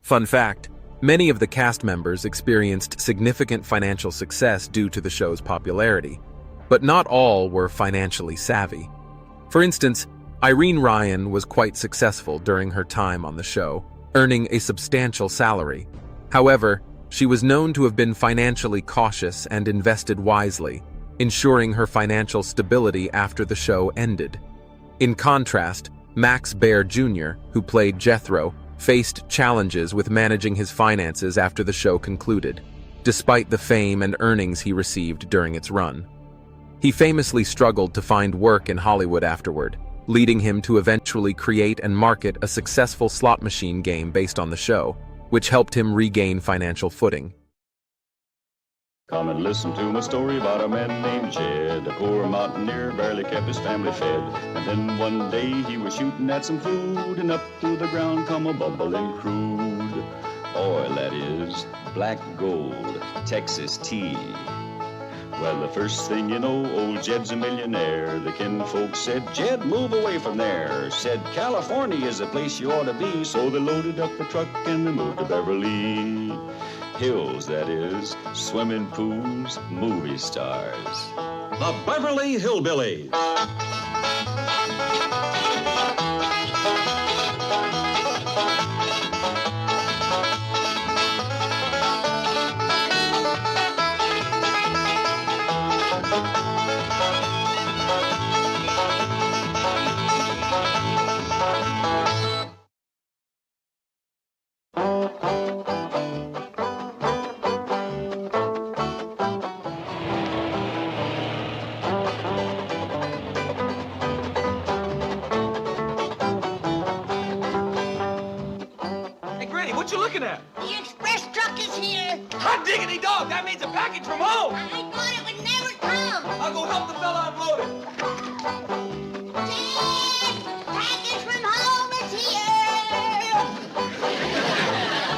Fun fact, many of the cast members experienced significant financial success due to the show's popularity, but not all were financially savvy. For instance, Irene Ryan was quite successful during her time on the show, earning a substantial salary. However, she was known to have been financially cautious and invested wisely, ensuring her financial stability after the show ended. In contrast, Max Baer Jr., who played Jethro, faced challenges with managing his finances after the show concluded, despite the fame and earnings he received during its run. He famously struggled to find work in Hollywood afterward, leading him to eventually create and market a successful slot machine game based on the show, which helped him regain financial footing. Come and listen to my story about a man named Jed. A poor mountaineer barely kept his family fed. And then one day he was shooting at some food, and up through the ground come a bubbling crude oil, that is, black gold, Texas tea. Well, the first thing you know, old Jed's a millionaire. The kinfolk said, Jed, move away from there. Said, California is the place you ought to be. So they loaded up the truck and they moved to Beverly Hills, that is, swimming pools, movie stars. The Beverly Hillbillies. What you looking at? The express truck is here. Hot diggity dog, that means a package from home. I thought it would never come. I'll go help the fella unload it. Dad, package from home is here.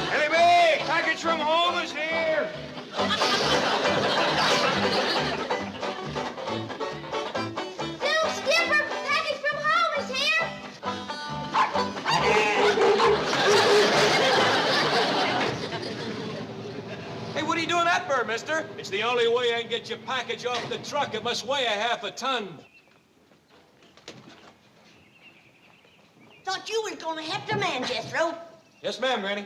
Hey, Big, package from home is here. Bill Skipper, package from home is here. Hey, what are you doing that for, mister? It's the only way I can get your package off the truck. It must weigh a half a ton. Thought you was gonna have to man, Jethro. Yes, ma'am, Granny.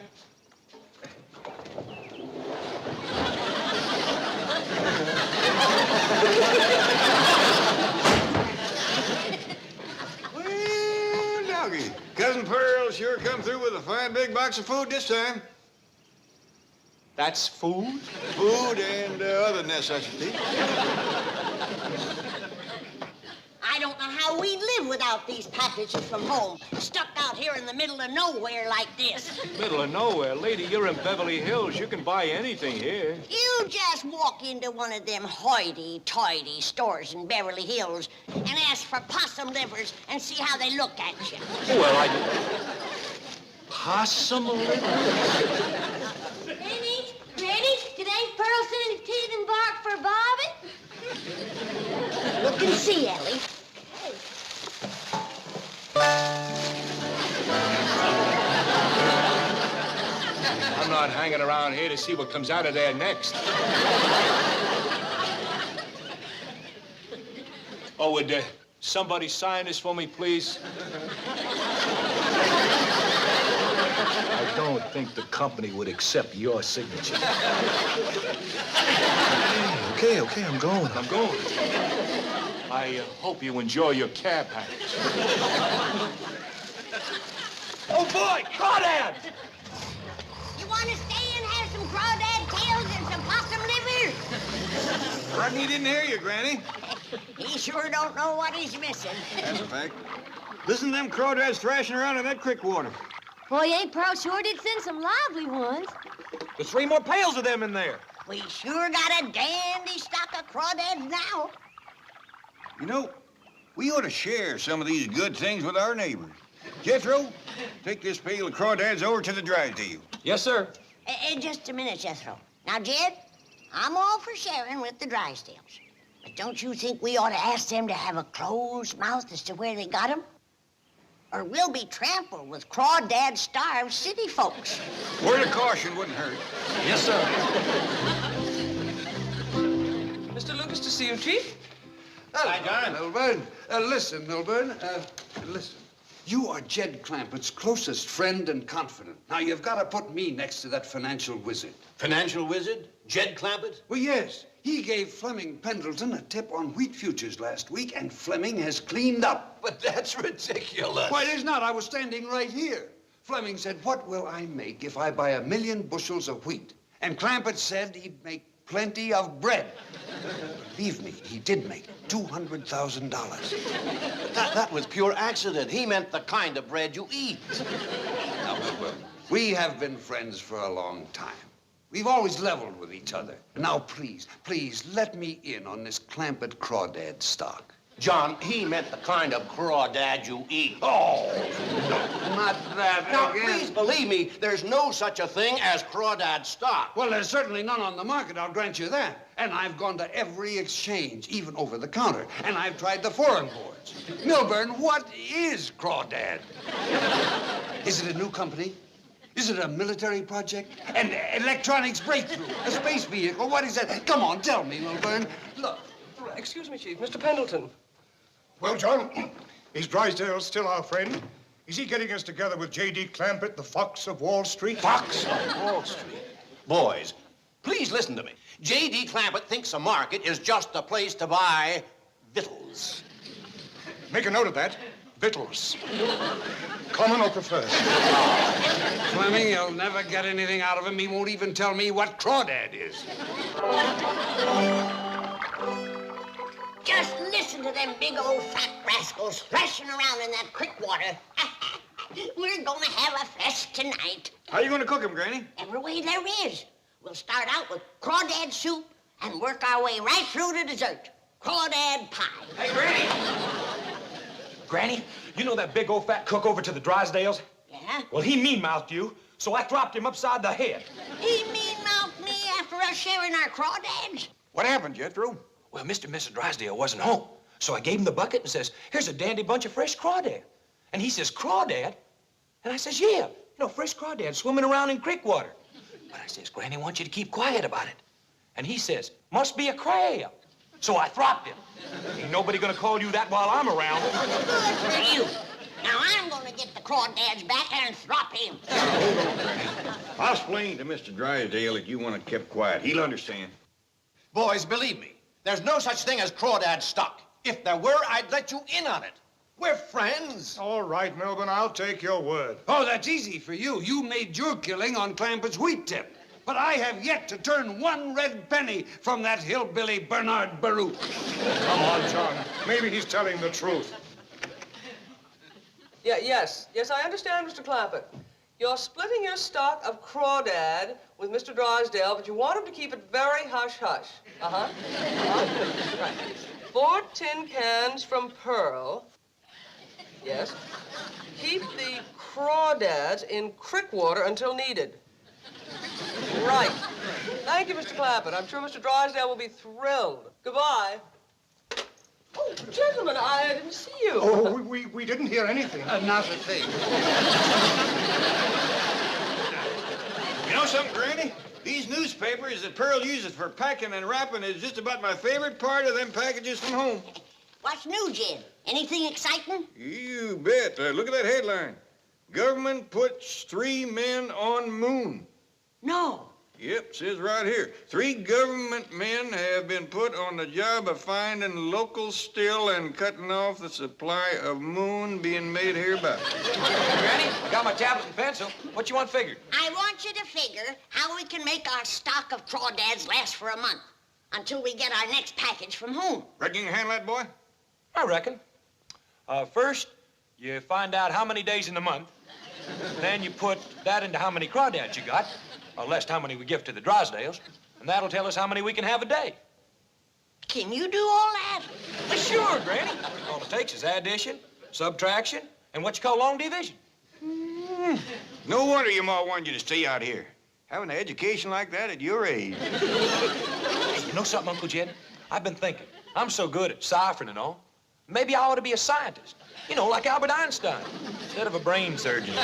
Well, doggy, Cousin Pearl sure come through with a fine big box of food this time. That's food? Food and other necessities. I don't know how we live without these packages from home, stuck out here in the middle of nowhere like this. Middle of nowhere. Lady, you're in Beverly Hills. You can buy anything here. You just walk into one of them hoity-toity stores in Beverly Hills and ask for possum livers and see how they look at you. Well, possum livers? Ready? Did Aunt Pearl send his teeth and bark for Bobby? Look and see, Ellie. I'm not hanging around here to see what comes out of there next. Oh, would somebody sign this for me, please? I don't think the company would accept your signature. Okay, I'm going. I'm going. I hope you enjoy your cab package. Oh, boy, crawdads! You want to stay and have some crawdad tails and some possum liver? Rodney didn't hear you, Granny. He sure don't know what he's missing. That's a fact. Listen to them crawdads thrashing around in that creek water. Boy, Aunt Pearl sure did send some lively ones. There's 3 more pails of them in there. We sure got a dandy stock of crawdads now. You know, we ought to share some of these good things with our neighbors. Jethro, take this pail of crawdads over to the Drysdale. Yes, sir. Just a minute, Jethro. Now, Jed, I'm all for sharing with the Drysdales. But don't you think we ought to ask them to have a closed mouth as to where they got them? or we'll be trampled with crawdad-starved city folks. Word of caution wouldn't hurt. Yes, sir. Mr. Lucas, to see you, Chief. Hi, John. Milburn. Listen, Milburn. Listen. You are Jed Clampett's closest friend and confidant. Now, you've got to put me next to that financial wizard. Financial wizard? Jed Clampett? Well, yes. He gave Fleming Pendleton a tip on wheat futures last week, and Fleming has cleaned up. But that's ridiculous. Why, it is not. I was standing right here. Fleming said, what will I make if I buy 1,000,000 bushels of wheat? And Clampett said he'd make plenty of bread. Believe me, he did make $200,000. That was pure accident. He meant the kind of bread you eat. Now, Wilbur, we have been friends for a long time. We've always leveled with each other. Now, please, let me in on this Clampett crawdad stock. John, he meant the kind of crawdad you eat. Oh, not that Now, again. please believe me, there's no such a thing as crawdad stock. Well, there's certainly none on the market, I'll grant you that. And I've gone to every exchange, even over the counter. And I've tried the foreign boards. Milburn, what is crawdad? Is it a new company? Is it a military project? An electronics breakthrough? A space vehicle? What is that? Come on, tell me, Milburn. Look. Excuse me, Chief. Mr. Pendleton. Well, John, is Drysdale still our friend? Is he getting us together with J.D. Clampett, the Fox of Wall Street? Fox of Wall Street? Boys, please listen to me. J.D. Clampett thinks a market is just a place to buy victuals. Make a note of that. Victuals. Common or preferred? Fleming, you'll never get anything out of him. He won't even tell me what crawdad is. Just listen to them big old fat rascals thrashing around in that creek water. We're gonna have a feast tonight. How you gonna cook him, Granny? Every way there is. We'll start out with crawdad soup and work our way right through to dessert. Crawdad pie. Hey, Granny. Granny, you know that big old fat cook over to the Drysdales? Yeah? Well, he mean-mouthed you, so I dropped him upside the head. He mean-mouthed me after us sharing our crawdads? What happened, Jethro? Well, Mr. and Mrs. Drysdale wasn't home, so I gave him the bucket and says, here's a dandy bunch of fresh crawdad. And he says, crawdad? And I says, yeah, fresh crawdad swimming around in creek water. But I says, Granny wants you to keep quiet about it. And he says, must be a crab. So I dropped him. Ain't nobody gonna call you that while I'm around. Good for you. Now I'm gonna get the crawdads back and throp him. I'll explain to Mr. Drysdale that you want it kept quiet. He'll understand. Boys, believe me, there's no such thing as crawdad stock. If there were, I'd let you in on it. We're friends. All right, Melbourne, I'll take your word. Oh, that's easy for you. You made your killing on Clampett's wheat tip. But I have yet to turn one red penny from that hillbilly Bernard Baruch. Come on, John. Maybe he's telling the truth. Yes, I understand, Mr. Clampett. You're splitting your stock of crawdad with Mr. Drysdale, but you want him to keep it very hush-hush. Right. 4 tin cans from Pearl. Yes. Keep the crawdads in creek water until needed. Right. Thank you, Mr. Clampett. I'm sure Mr. Drysdale will be thrilled. Goodbye. Oh, gentlemen, I didn't see you. Oh, we didn't hear anything. Not a thing. You know something, Granny? These newspapers that Pearl uses for packing and wrapping is just about my favorite part of them packages from home. What's new, Jed? Anything exciting? You bet. Look at that headline. Government puts 3 men on moon. No. Yep, says right here. 3 government men have been put on the job of finding local still and cutting off the supply of moon being made hereby. Granny, I got my tablet and pencil. What you want figured? I want you to figure how we can make our stock of crawdads last for a month until we get our next package from home. Reckon you can handle that, boy? I reckon. First, you find out how many days in the month. Then you put that into how many crawdads you got, or less how many we give to the Drysdales, and that'll tell us how many we can have a day. Can you do all that? Well, sure, Granny. All it takes is addition, subtraction, and what you call long division. No wonder your ma wanted you to stay out here. Having an education like that at your age. Hey, you know something, Uncle Jed? I've been thinking. I'm so good at ciphering and all. Maybe I ought to be a scientist. You know, like Albert Einstein, instead of a brain surgeon.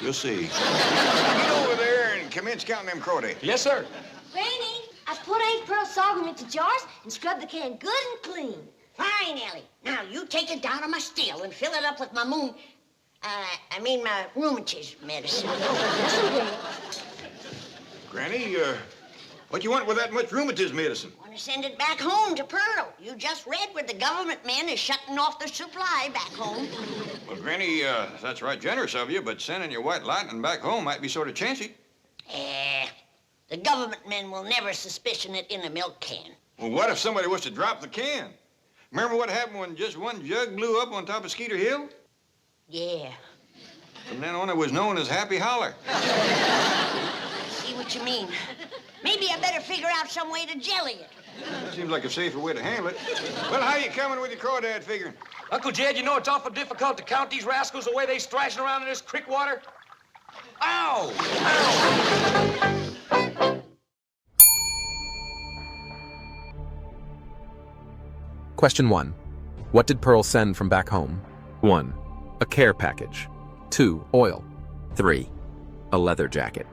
You'll see. Get over there and commence counting them crawdads. Yes, sir. Granny, I put Aunt Pearl's sorghum into jars and scrubbed the can good and clean. Fine, Ellie. Now, you take it down to my still and fill it up with my my rheumatism medicine. Yes, Granny. Granny, what you want with that much rheumatism medicine? Want to send it back home to Pearl. You just read where the government men is shutting off the supply back home. Well, Granny, that's right generous of you, but sending your white lightning back home might be sort of chancy. The government men will never suspicion it in a milk can. Well, what if somebody was to drop the can? Remember what happened when just one jug blew up on top of Skeeter Hill? Yeah. From then on, it was known as Happy Holler. I see what you mean. Maybe I better figure out some way to jelly it. Seems like a safer way to handle it. Well, how you coming with your crawdad figuring? Uncle Jed, you know it's awful difficult to count these rascals the way they thrashing around in this creek water. Ow! Ow! Question 1. What did Pearl send from back home? 1. A care package. 2. Oil. 3. A leather jacket.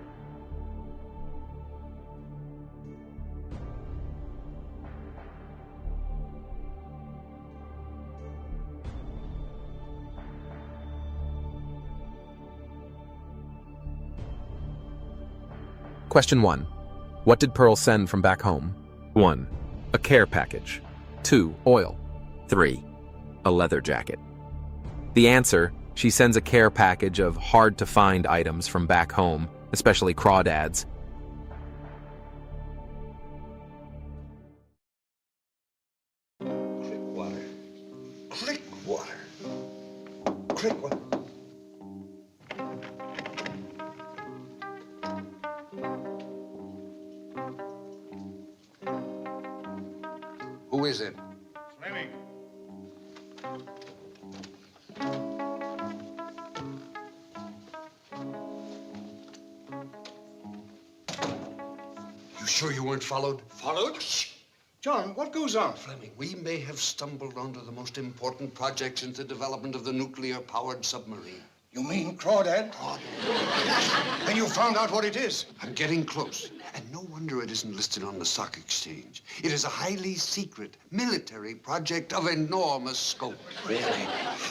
Question 1. What did Pearl send from back home? 1. A care package. 2. Oil. 3. A leather jacket. The answer, she sends a care package of hard-to-find items from back home, especially crawdads. Crick water. Crick water. Crick water. Who is it? Fleming. You sure you weren't followed? Followed? Shh. John, what goes on? Fleming, we may have stumbled onto the most important project since the development of the nuclear-powered submarine. You mean crawdad? And you found out what it is? I'm getting close. And no wonder it isn't listed on the stock exchange. It is a highly secret military project of enormous scope. Really?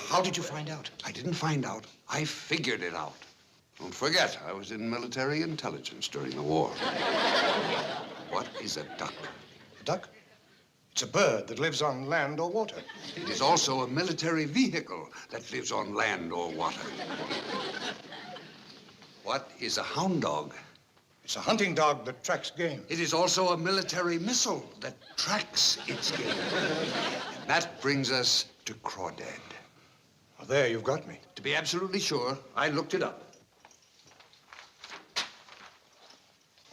How did you find out? I didn't find out. I figured it out. Don't forget, I was in military intelligence during the war. What is a duck? A duck? It's a bird that lives on land or water. It is also a military vehicle that lives on land or water. What is a hound dog? It's a hunting dog that tracks game. It is also a military missile that tracks its game. And that brings us to crawdad. Oh, there, you've got me. To be absolutely sure, I looked it up.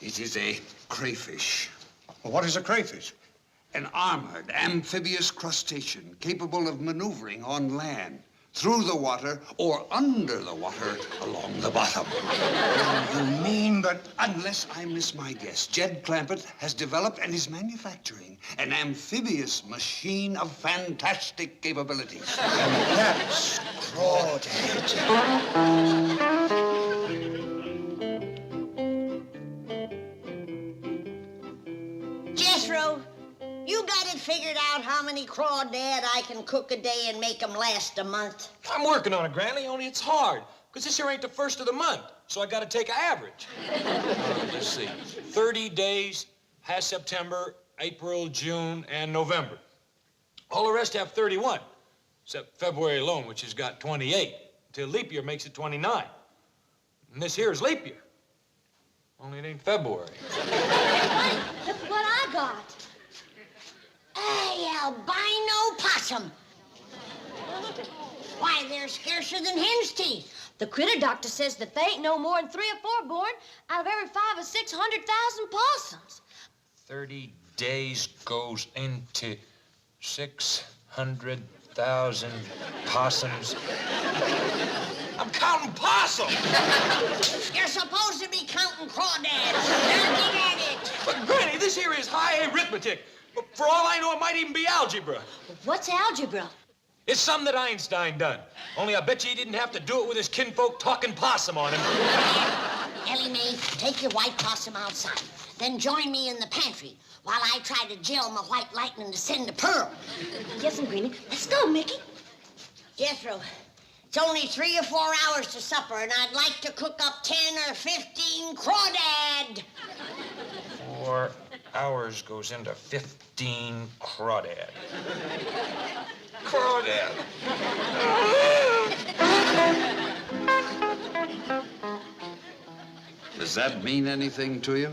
It is a crayfish. Well, what is a crayfish? An armored amphibious crustacean capable of maneuvering on land, through the water, or under the water along the bottom. You mean that... Unless I miss my guess, Jed Clampett has developed and is manufacturing an amphibious machine of fantastic capabilities. That's crawdad. Jethro, you got it figured out how many crawdad I can cook a day and make them last a month? I'm working on it, Granny, only it's hard. Because this here ain't the first of the month, so I gotta take an average. Let's see. 30 days has September, April, June, and November. All the rest have 31, except February alone, which has got 28, until leap year makes it 29. And this here is leap year. Only it ain't February. Look what I got. Hey, albino possum. Why, they're scarcer than hen's teeth. The critter doctor says that they ain't no more than 3 or 4 born out of every 500,000 or 600,000 possums. 30 days goes into 600,000 possums. I'm counting possums! You're supposed to be counting crawdads. Now get at it. But, Granny, this here is high arithmetic. For all I know, it might even be algebra. What's algebra? It's something that Einstein done. Only I bet you he didn't have to do it with his kinfolk talking possum on him. Ellie Mae, take your white possum outside. Then join me in the pantry while I try to gel my white lightning to send a pearl. Yes, Greenie. Let's go, Mickey. Jethro, it's only 3 or 4 hours to supper, and I'd like to cook up 10 or 15 crawdad. 4 hours goes into 15 crawdad. Crawdad. Does that mean anything to you?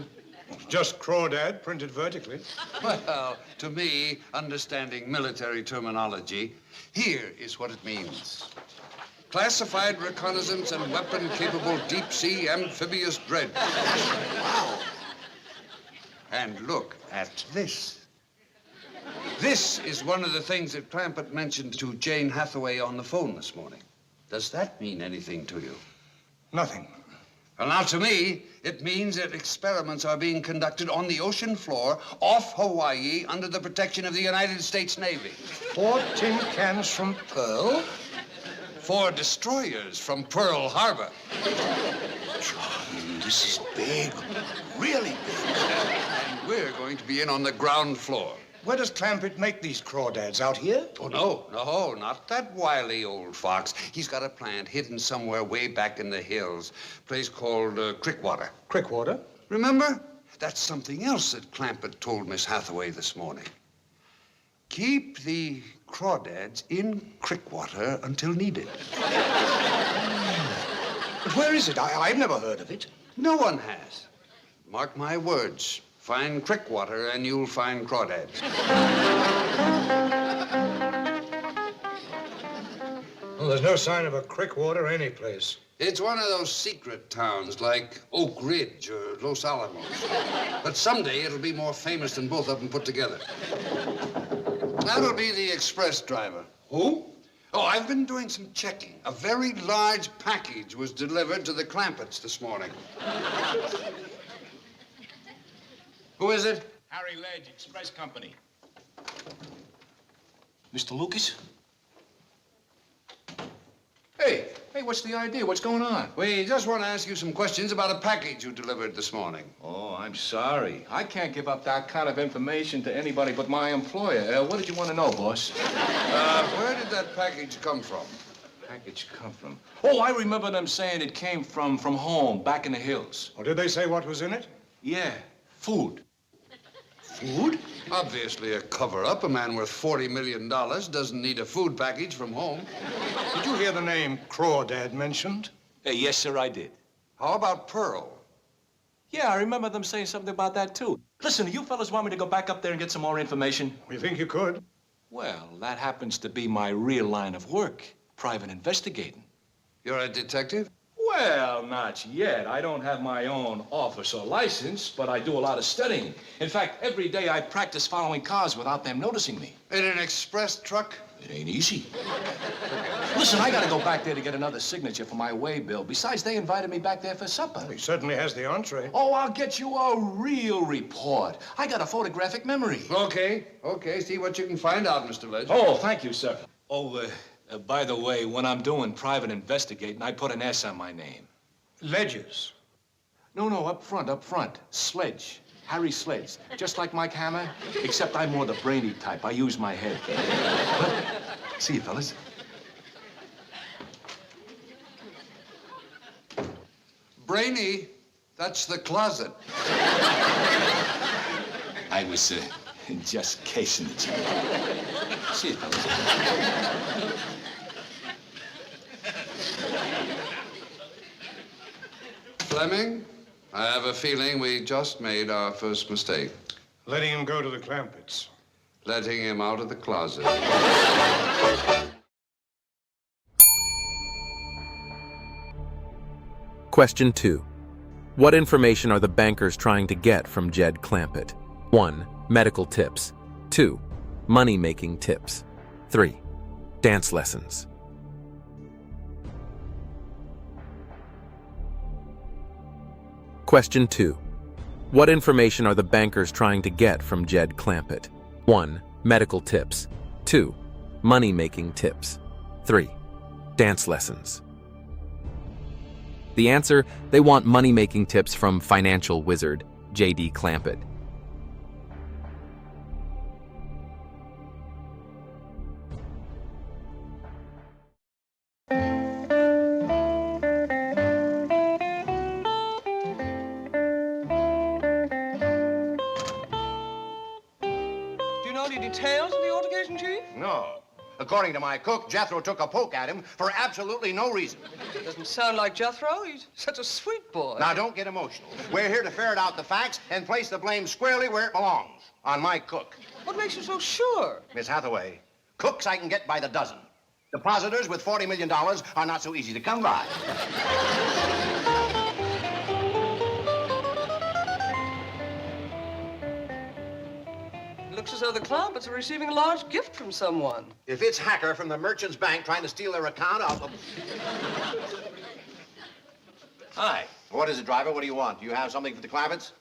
Just crawdad printed vertically. Well, to me, understanding military terminology, here is what it means. Classified reconnaissance and weapon-capable deep-sea amphibious dredge. Wow. And look at this. This is one of the things that Clampett mentioned to Jane Hathaway on the phone this morning. Does that mean anything to you? Nothing. Well, now, to me, it means that experiments are being conducted on the ocean floor off Hawaii under the protection of the United States Navy. 4 tin cans from Pearl? 4 destroyers from Pearl Harbor. John, this is big. Really big. And we're going to be in on the ground floor. Where does Clampett make these crawdads? Out here? Oh, no, not that wily old fox. He's got a plant hidden somewhere way back in the hills. A place called Crickwater. Crickwater? Remember? That's something else that Clampett told Miss Hathaway this morning. Keep the crawdads in Crickwater until needed. But where is it? I've never heard of it. No one has. Mark my words. Find Crickwater and you'll find crawdads. Well, there's no sign of a Crickwater anyplace. It's one of those secret towns like Oak Ridge or Los Alamos. But someday it'll be more famous than both of them put together. That'll be the express driver. Who? Oh, I've been doing some checking. A very large package was delivered to the Clampetts this morning. Who is it? Harry Ledge, Express Company. Mr. Lucas? Hey, what's the idea? What's going on? We just want to ask you some questions about a package you delivered this morning. Oh, I'm sorry. I can't give up that kind of information to anybody but my employer. What did you want to know, boss? Where did that package come from? Package come from? Oh, I remember them saying it came from home, back in the hills. Or did they say what was in it? Yeah, food. Food? Obviously a cover-up. A man worth $40 million doesn't need a food package from home. Did you hear the name Crawdad mentioned? Yes, sir, I did. How about Pearl? Yeah, I remember them saying something about that, too. Listen, you fellas want me to go back up there and get some more information? We think you could. Well, that happens to be my real line of work, private investigating. You're a detective? Well, not yet. I don't have my own officer license, but I do a lot of studying. In fact, every day I practice following cars without them noticing me. In an express truck? It ain't easy. Listen, I gotta go back there to get another signature for my way bill. Besides, they invited me back there for supper. He certainly has the entree. Oh, I'll get you a real report. I got a photographic memory. Okay. See what you can find out, Mr. Ledge. Oh, thank you, sir. Oh, by the way, when I'm doing private investigating, I put an S on my name. Ledges. No, up front. Sledge. Harry Sledge. Just like Mike Hammer, except I'm more the brainy type. I use my head. See you, fellas. Brainy, that's the closet. I was just casing it. See you, fellas. Fleming, I have a feeling we just made our first mistake. Letting him go to the Clampetts. Letting him out of the closet. Question 2. What information are the bankers trying to get from Jed Clampett? 1. Medical tips. 2. Money-making tips. 3. Dance lessons. Question 2. What information are the bankers trying to get from Jed Clampett? 1. Medical tips. 2. Money-making tips. 3. Dance lessons. The answer, they want money-making tips from financial wizard J.D. Clampett. Do you know any details of the altercation, Chief? No. According to my cook, Jethro took a poke at him for absolutely no reason. Doesn't sound like Jethro. He's such a sweet boy. Now, don't get emotional. We're here to ferret out the facts and place the blame squarely where it belongs, on my cook. What makes you so sure? Miss Hathaway, cooks I can get by the dozen. Depositors with $40 million are not so easy to come by. Looks as though the Clampetts are receiving a large gift from someone. If it's Hacker from the Merchant's Bank trying to steal their account, I'll... Hi. What is it, driver? What do you want? Do you have something for the Clampetts?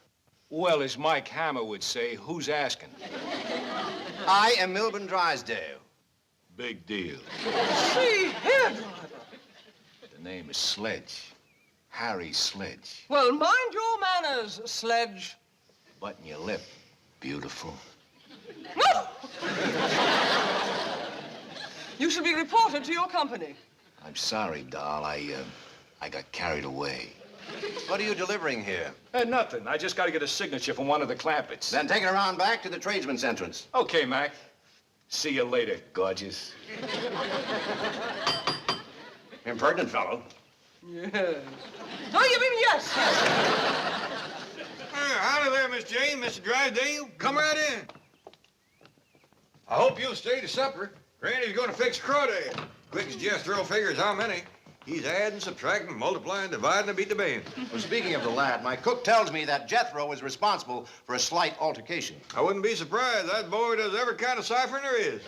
Well, as Mike Hammer would say, who's asking? I am Milburn Drysdale. Big deal. See here, driver. The name is Sledge. Harry Sledge. Well, mind your manners, Sledge. Button your lip. Beautiful. No! You should be reported to your company. I'm sorry, doll. I got carried away. What are you delivering here? Nothing. I just got to get a signature from one of the Clampetts. Then take it around back to the tradesman's entrance. Okay, Mac. See you later, gorgeous. Impertinent fellow. Yes. No, you mean yes. Howdy there, Miss Jane, Mr. Drysdale. Come right in. I hope you'll stay to supper. Granny's gonna fix crawdad. Quick as Jethro figures how many. He's adding, subtracting, multiplying, dividing to beat the band. Well, speaking of the lad, my cook tells me that Jethro is responsible for a slight altercation. I wouldn't be surprised. That boy does every kind of ciphering there is.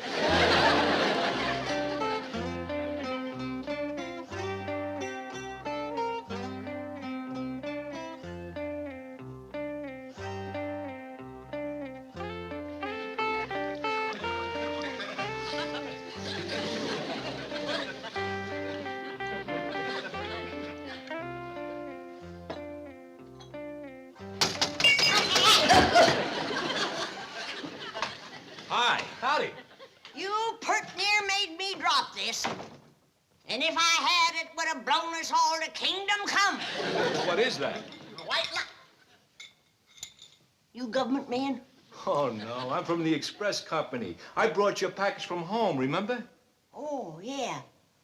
Hi. Howdy. You pert near made me drop this. And if I had, it would have blown us all to kingdom come. What is that? White light. You government man? Oh, no. I'm from the express company. I brought your package from home, remember? Oh, yeah.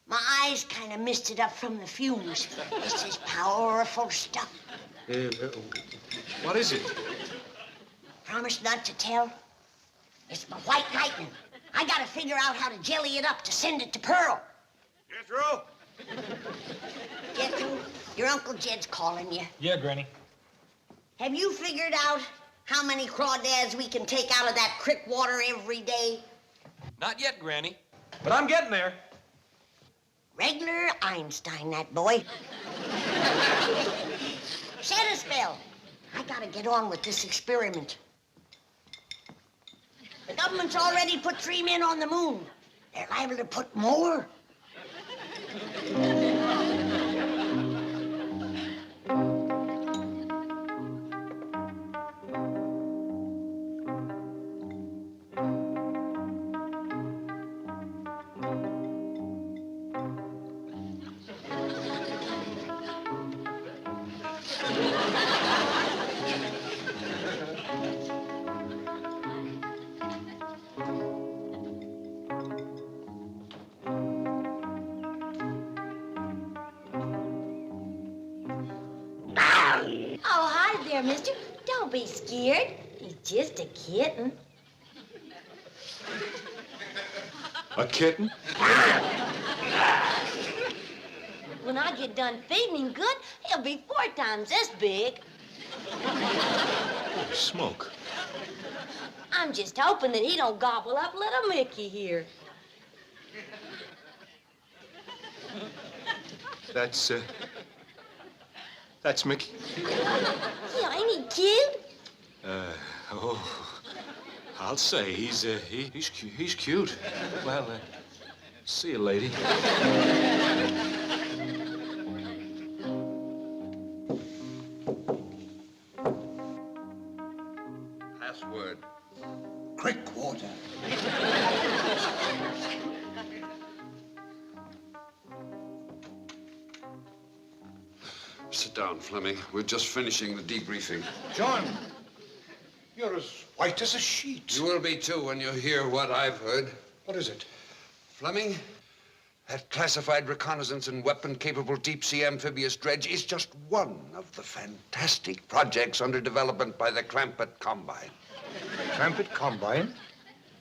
My eyes kind of missed it up from the fumes. This is powerful stuff. What is it? Promise not to tell. It's my white lightning. I gotta figure out how to jelly it up to send it to Pearl. Jethro? Jethro, your Uncle Jed's calling you. Yeah, Granny. Have you figured out how many crawdads we can take out of that creek water every day? Not yet, Granny. But I'm getting there. Regular Einstein, that boy. Set a spell. I gotta get on with this experiment. The government's already put 3 men on the moon. They're liable to put more. Oh, hi there, mister. Don't be scared. He's just a kitten. A kitten? When I get done feeding him good, he'll be 4 times this big. Smoke. I'm just hoping that he don't gobble up little Mickey here. That's Mickey. Yeah, ain't he cute? I'll say he's cute. Well, see you, lady. Password. Crick water. Sit down, Fleming. We're just finishing the debriefing. John, you're as white as a sheet. You will be, too, when you hear what I've heard. What is it? Fleming, that classified reconnaissance and weapon-capable deep-sea amphibious dredge is just one of the fantastic projects under development by the Clampett Combine. Clampett Combine?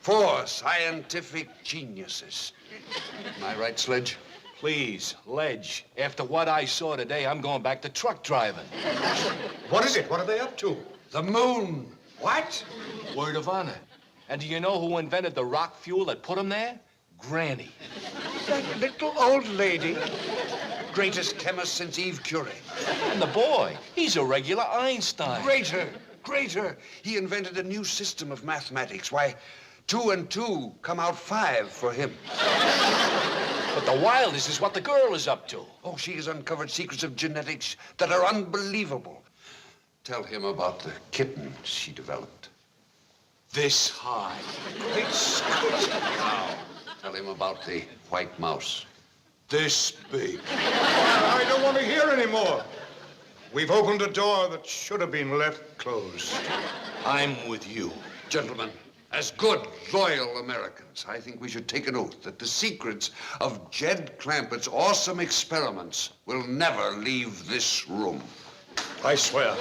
4 scientific geniuses. Am I right, Sledge? Please, Ledge, after what I saw today, I'm going back to truck driving. What is it? What are they up to? The moon. What? Word of honor. And do you know who invented the rock fuel that put them there? Granny. That little old lady. Greatest chemist since Eve Curie. And the boy, he's a regular Einstein. Greater. He invented a new system of mathematics. Why, 2 and 2 come out 5 for him. But the wildest is what the girl is up to. Oh, she has uncovered secrets of genetics that are unbelievable. Tell him about the kitten she developed. This high. Great Scott. Now, tell him about the white mouse. This big. I don't want to hear anymore. We've opened a door that should have been left closed. I'm with you. Gentlemen, as good, loyal Americans, I think we should take an oath that the secrets of Jed Clampett's awesome experiments will never leave this room. I swear.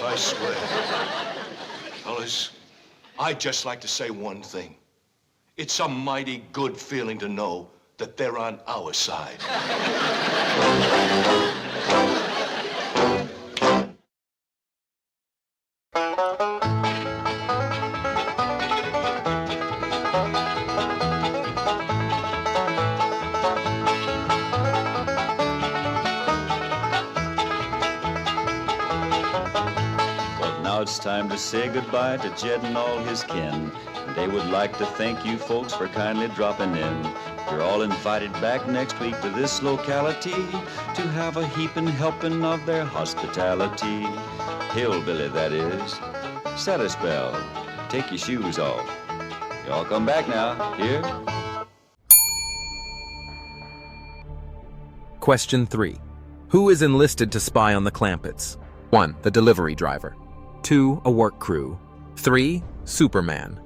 Fellas, I'd just like to say one thing. It's a mighty good feeling to know that they're on our side. Now it's time to say goodbye to Jed and all his kin. They would like to thank you folks for kindly dropping in. You're all invited back next week to this locality to have a heaping helping of their hospitality. Hillbilly, that is. Set a spell. Take your shoes off. Y'all come back now. Here? Question 3. Who is enlisted to spy on the Clampetts? 1. The delivery driver. 2. A work crew. 3. Superman.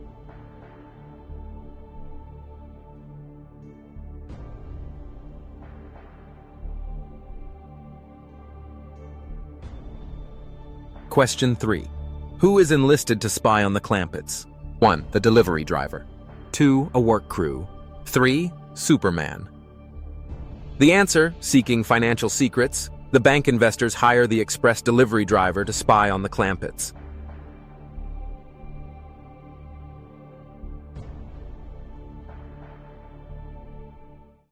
Question 3. Who is enlisted to spy on the Clampetts? 1. The delivery driver. 2. A work crew. 3. Superman. The answer, seeking financial secrets, the bank investors hire the express delivery driver to spy on the Clampetts.